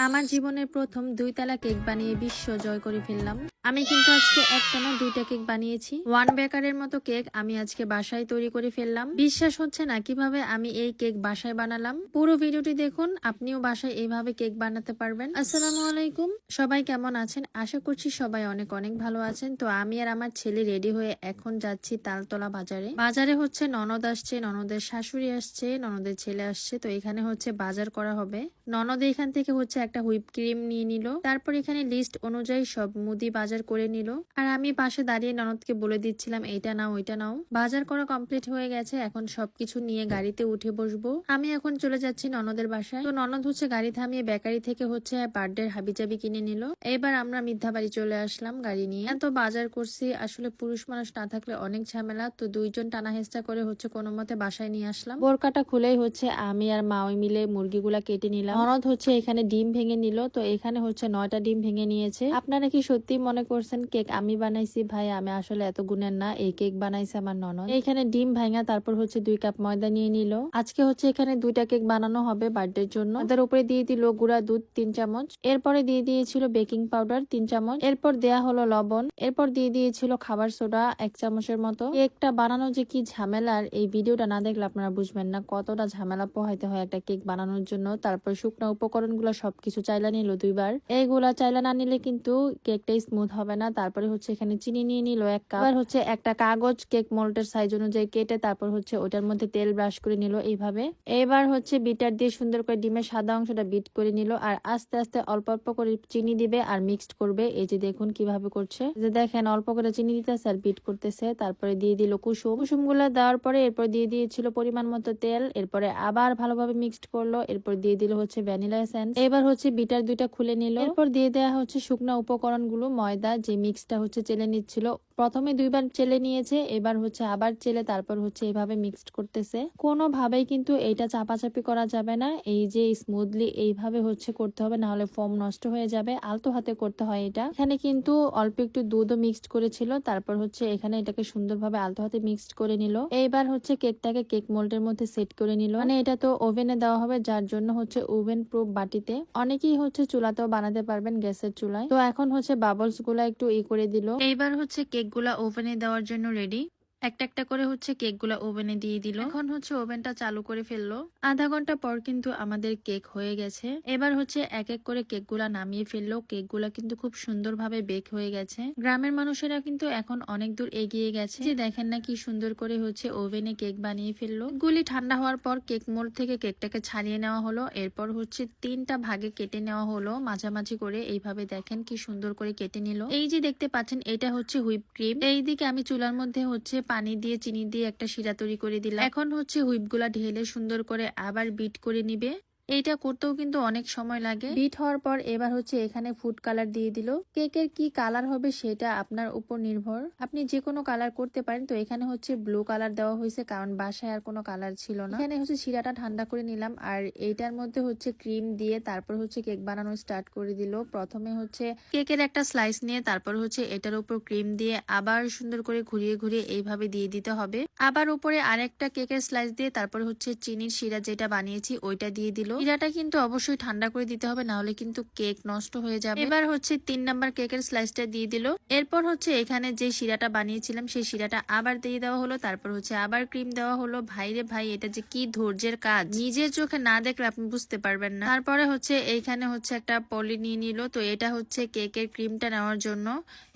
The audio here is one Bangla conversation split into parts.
আমার জীবনের প্রথম ২ তালা কেক বানিয়ে বিশ্ব জয় করে ফেললাম। আমি কিন্তু আজকে একটা না ২টা কেক বানিয়েছি। ওয়ান বেকারের মতো কেক আমি আজকে বাসায় তৈরি করে ফেললাম। বিশ্বাস হচ্ছে না কিভাবে আমি এই কেক বাসায় বানালাম। পুরো ভিডিওটি দেখুন, আপনিও বাসায় এইভাবে কেক বানাতে পারবেন। আসসালামু আলাইকুম, সবাই কেমন আছেন? আশা করছি সবাই অনেক অনেক ভালো আছেন। তো আমি আর আমার ছেলে রেডি হয়ে এখন যাচ্ছি তালতলা বাজারে। বাজারে হচ্ছে ননদ আসছে, ননদের শাশুড়ি আসছে, ননদের ছেলে আসছে। তো এখানে হচ্ছে বাজার করা হবে। ননদ এখান থেকে হচ্ছে একটা হুইপ ক্রিম নিয়ে নিল। তারপর এখানে লিস্ট অনুযায়ী সব মুদি বাজার করে নিল। আর আমি পাশে দাঁড়িয়ে ননদকে বলে দিচ্ছিলাম এইটা নাও ওইটা নাও। বাজার করা কমপ্লিট হয়ে গেছে, এখন সবকিছু নিয়ে গাড়িতে উঠে বসবো। আমি এখন চলে যাচ্ছি ননদের বাসায়। তো ননদ হচ্ছে গাড়ি থামিয়ে বেকারি থেকে হচ্ছে বার্থডের হাবিজাবি কিনে নিল। এবার আমরা মিথ্যা বাড়ি চলে আসলাম গাড়ি নিয়ে। এত বাজার করছি, আসলে পুরুষ মানুষ না থাকলে অনেক ঝামেলা। তো দুইজন টানা হেঁচড়া করে হচ্ছে কোনো মতে বাসায় নিয়ে আসলাম। বোরকাটা খুলেই হচ্ছে আমি আর মা ওই মিলে মুরগিগুলা কেটে নিলাম। ননদ হচ্ছে এখানে ডিম ভেঙে নিল। তো এখানে হচ্ছে 9টা ডিম ভেঙে নিয়েছে। আপনারা কি সত্যি মনে করছেন কেক আমি বানাইছি? ভাই আমি আসলে এত গুণের না, এই কেক বানাইছে আমার ননদ। এখানে ডিম ভাঙা, তারপর হচ্ছে 2 কাপ ময়দা নিয়ে নিল। আজকে হচ্ছে এখানে 2টা কেক বানানো হবে বার্থডের জন্য। তার উপরে দিয়ে দিল গুঁড়া দুধ 3 চামচ, এরপরে দিয়ে দিয়েছিল বেকিং পাউডার 3 চামচ, এরপর দেয়া হলো লবণ, এরপর দিয়ে দিয়েছিল খাবার সোডা 1 চামচের মতো। কেকটা বানানো যে কি ঝামেলার, এই ভিডিওটা না দেখলে আপনারা বুঝবেন না কতটা ঝামেলা পোহাইতে হয় একটা কেক বানানোর জন্য। তারপর শুকনো উপকরণগুলো সবকিছু চাইলা নিল 2বার। এইগুলা চাইলা না নিলে কিন্তু কেকটা স্মুথ হবে না। তারপরে হচ্ছে এখানে চিনি নিয়ে নিল 1 কাপ। এবার হচ্ছে একটা কাগজ কেক মোল্ডের সাইজ অনুযায়ী কেটে তারপর হচ্ছে ওটার মধ্যে তেল ব্রাশ করে নিল এইভাবে। এবার হচ্ছে বিটার দিয়ে সুন্দর করে ডিমের সাদা অংশটা বিট করে নিল আর আস্তে আস্তে অল্প অল্প করে চিনি দিবে আর মিক্সড করবে। এই যে দেখুন কিভাবে করছে, যে দেখেন অল্প করে চিনি দিতেছে আর বিট করতেছে। তারপরে দিয়ে দিল কুসুম গুলো দেওয়ার পরে এরপর দিয়ে দিয়েছিল পরিমাণ মতো তেল। এরপরে আবার ভালোভাবে মিক্সড করলো। এরপর দিয়ে দিল হচ্ছে ভ্যানিলা এসেন্স। এবার হচ্ছে বিটার 2টা খুলে নিল। এরপর দিয়ে দেওয়া হচ্ছে শুকনো উপকরণগুলো, ময়দা যে মিক্সটা হচ্ছে চেলে নিচ্ছিল। প্রথমে 2বার চেলে নিয়েছে, এবার হচ্ছে আবার চেলে তারপর হচ্ছে এইভাবে মিক্সড করতেছে। কোনোভাবেই কিন্তু এইটা চাপাচাপি করা যাবে না, এই যে স্মুথলি এইভাবে হচ্ছে করতে হবে, না হলে ফোম নষ্ট হয়ে যাবে। আলতো হাতে করতে হয় এটা। এখানে কিন্তু অল্প একটু দুধও মিক্সড করেছিল। তারপর হচ্ছে এখানে এটাকে সুন্দরভাবে আলতো হাতে মিক্সড করে নিল। এইবার হচ্ছে কেকটাকে কেক মোল্ডের মধ্যে সেট করে নিল। মানে এটা তো ওভেনে দেওয়া হবে, যার জন্য হচ্ছে ওভেন প্রুফ বাটিতে। অনেকেই হচ্ছে চুলাতেও বানাতে পারবেন, গ্যাসের চুলায়। তো এখন হচ্ছে বাবলস গুলা একটু করে দিল। এইবার হচ্ছে কেক গুলা ওভেনে দেওয়ার জন্য রেডি। একটা একটা করে হচ্ছে কেকগুলা ওভেনে দিয়ে দিল। এখন হচ্ছে ওভেনটা চালু করে ফেললো। আধা ঘন্টা পর কিন্তু আমাদের কেক হয়ে গেছে। এবার হচ্ছে এক এক করে কেকগুলা নামিয়ে ফেললো। কেকগুলা কিন্তু খুব সুন্দরভাবে বেক হয়ে গেছে। গ্রামের মানুষেরা কিন্তু এখন অনেক দূর এগিয়ে গেছে। যে দেখেন না কি সুন্দর করে হচ্ছে ওভেনে কেক বানিয়ে ফেললো। গুলি ঠান্ডা হওয়ার পর কেক মোল্ড থেকে কেকটাকে ছাড়িয়ে নেওয়া হলো। এরপর হচ্ছে 3টা ভাগে কেটে নেওয়া হলো মাঝামাঝি করে। এইভাবে দেখেন কি সুন্দর করে কেটে নিল। এই যে দেখতে পাচ্ছেন এটা হচ্ছে হুইপ ক্রিম। এইদিকে আমি চুলার মধ্যে হচ্ছে পানি দিয়ে চিনি দিয়ে একটা শিরা তৈরি করে দিলাম। এখন হচ্ছে হুইপ গুলা ঢেলে সুন্দর করে আবার বিট করে নিবে। এইটা করতেও কিন্তু অনেক সময় লাগে। বিট হওয়ার পর এবার হচ্ছে এখানে ফুড কালার দিয়ে দিল। কেকের কি কালার হবে সেটা আপনার উপর নির্ভর, আপনি যে কোনো কালার করতে পারেন। তো এখানে হচ্ছে ব্লু কালার দেওয়া হয়েছে, কারণ বাসায় আর কোনো কালার ছিল না। এখানে হচ্ছে শিরাটা ঠান্ডা করে নিলাম আর এইটার মধ্যে হচ্ছে ক্রিম দিয়ে তারপর হচ্ছে কেক বানানো স্টার্ট করে দিল। প্রথমে হচ্ছে কেকের একটা স্লাইস নিয়ে তারপর হচ্ছে এটার উপর ক্রিম দিয়ে আবার সুন্দর করে ঘুরিয়ে ঘুরিয়ে এইভাবে দিয়ে দিতে হবে। আবার উপরে আরেকটা কেকের স্লাইস দিয়ে তারপর হচ্ছে চিনির শিরা যেটা বানিয়েছি ওইটা দিয়ে দিল। শিরাটা কিন্তু অবশ্যই ঠান্ডা করে দিতে হবে, না হলে কিন্তু কেক নষ্ট হয়ে যাবে। এবার হচ্ছে 3 নাম্বার কেকের স্লাইসটা দিয়ে দিল। এরপর হচ্ছে এখানে যে শিরাটা বানিয়েছিলাম সেই শিরাটা আবার দিয়ে দেওয়া হলো। তারপর হচ্ছে আবার ক্রিম দেওয়া হলো। ভাইরে ভাই, এটা যে কি ধৈর্যের কাজ, নিজের চোখে না দেখলে আপনি বুঝতে পারবেন না। তারপরে হচ্ছে এইখানে হচ্ছে একটা পলি নিয়ে নিল। তো এটা হচ্ছে কেকের ক্রিমটা নেওয়ার জন্য,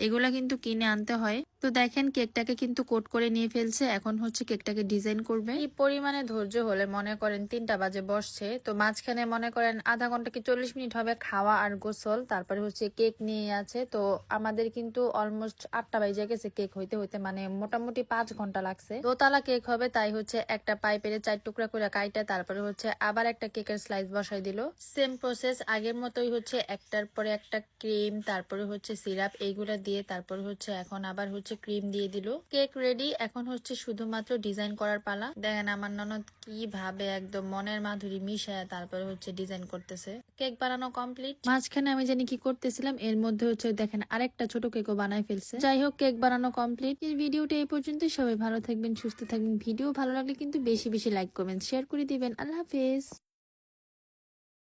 এগুলা কিন্তু কিনে আনতে হয়। তো দেখেন কেকটাকে কিন্তু কোট করে নিয়ে ফেলছে। এখন হচ্ছে কেকটাকে ডিজাইন করবে। এই পরিমাণে ধৈর্য হলে মনে করেন 3টা বাজে বসছে, তো মাঝখানে মনে করেন আধা ঘন্টা কি 40 মিনিট হবে খাওয়া আর গোসল, তারপরে হচ্ছে কেক নিয়ে আছে। তো আমাদের কিন্তু অলমোস্ট 8টা বাজে গেছে কেক হইতে হইতে, মানে মোটামুটি 5 ঘন্টা লাগছে। দোতলা কেক হবে, তাই হচ্ছে একটা পাইপের 4 টুকরা করে কাইটা তারপরে হচ্ছে আবার একটা কেকের স্লাইস বসাই দিল। সেম প্রসেস আগের মতোই হচ্ছে একটার পরে একটা ক্রিম, তারপরে হচ্ছে সিরাপ এইগুলা দিয়ে তারপরে হচ্ছে এখন আবার হচ্ছে ক্রিম দিয়ে দিল। কেক রেডি, এখন হচ্ছে শুধুমাত্র ডিজাইন করার পালা। দেখেন আমার ননদ কিভাবে একদম মনের মাধুরী মিশায় তারপরে হচ্ছে ডিজাইন করতেছে। কেক বানানো কমপ্লিট। মাঝখানে আমি জানি কি করতেছিলাম, এর মধ্যে হচ্ছে দেখেন আরেকটা ছোট কেকও বানাই ফেলছে। যাই হোক, কেক বানানো কমপ্লিট। এই ভিডিওটা এই পর্যন্ত। সবাই ভালো থাকবেন, সুস্থ থাকবেন। ভিডিও ভালো লাগলে কিন্তু বেশি বেশি লাইক কমেন্ট শেয়ার করে দিবেন। আল্লাহ হাফেজ।